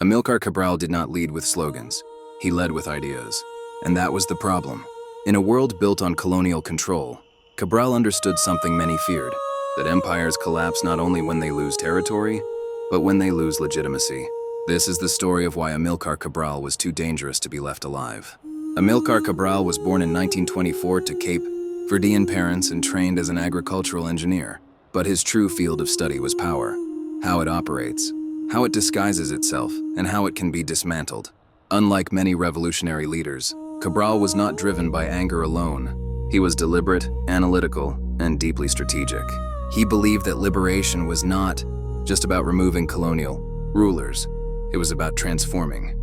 Amílcar Cabral did not lead with slogans. He led with ideas. And that was the problem. In a world built on colonial control, Cabral understood something many feared, that empires collapse not only when they lose territory, but when they lose legitimacy. This is the story of why Amílcar Cabral was too dangerous to be left alive. Amílcar Cabral was born in 1924 to Cape Verdean parents and trained as an agricultural engineer. But his true field of study was power, how it operates, how it disguises itself, and how it can be dismantled. Unlike many revolutionary leaders, Cabral was not driven by anger alone. He was deliberate, analytical, and deeply strategic. He believed that liberation was not just about removing colonial rulers. It was about transforming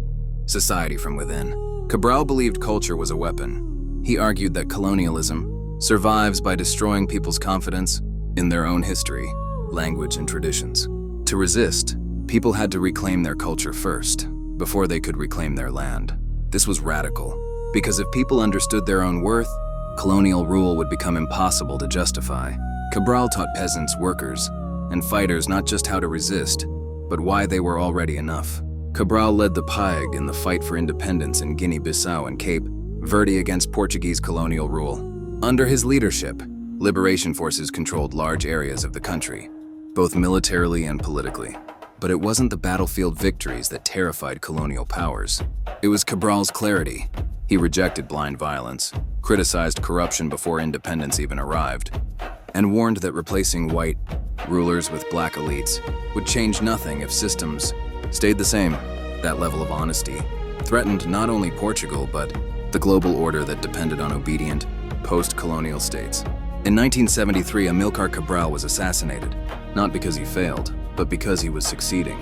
society from within. Cabral believed culture was a weapon. He argued that colonialism survives by destroying people's confidence in their own history, language, and traditions. To resist, people had to reclaim their culture first, before they could reclaim their land. This was radical, because if people understood their own worth, colonial rule would become impossible to justify. Cabral taught peasants, workers, and fighters not just how to resist, but why they were already enough. Cabral led the PAIG in the fight for independence in Guinea-Bissau and Cape Verde against Portuguese colonial rule. Under his leadership, liberation forces controlled large areas of the country, both militarily and politically. But it wasn't the battlefield victories that terrified colonial powers. It was Cabral's clarity. He rejected blind violence, criticized corruption before independence even arrived, and warned that replacing white rulers with black elites would change nothing if systems stayed the same. That level of honesty threatened not only Portugal, but the global order that depended on obedient, post-colonial states. In 1973, Amílcar Cabral was assassinated, not because he failed, but because he was succeeding.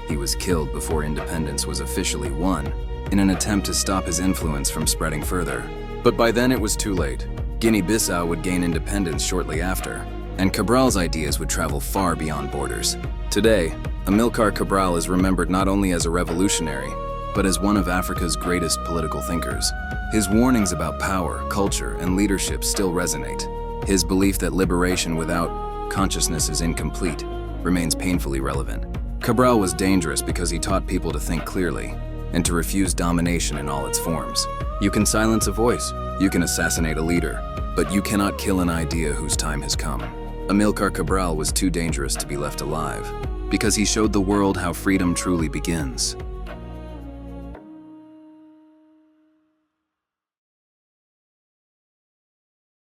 He was killed before independence was officially won, in an attempt to stop his influence from spreading further. But by then it was too late. Guinea-Bissau would gain independence shortly after, and Cabral's ideas would travel far beyond borders. Today, Amílcar Cabral is remembered not only as a revolutionary, but as one of Africa's greatest political thinkers. His warnings about power, culture, and leadership still resonate. His belief that liberation without consciousness is incomplete remains painfully relevant. Cabral was dangerous because he taught people to think clearly and to refuse domination in all its forms. You can silence a voice, you can assassinate a leader, but you cannot kill an idea whose time has come. Amílcar Cabral was too dangerous to be left alive because he showed the world how freedom truly begins.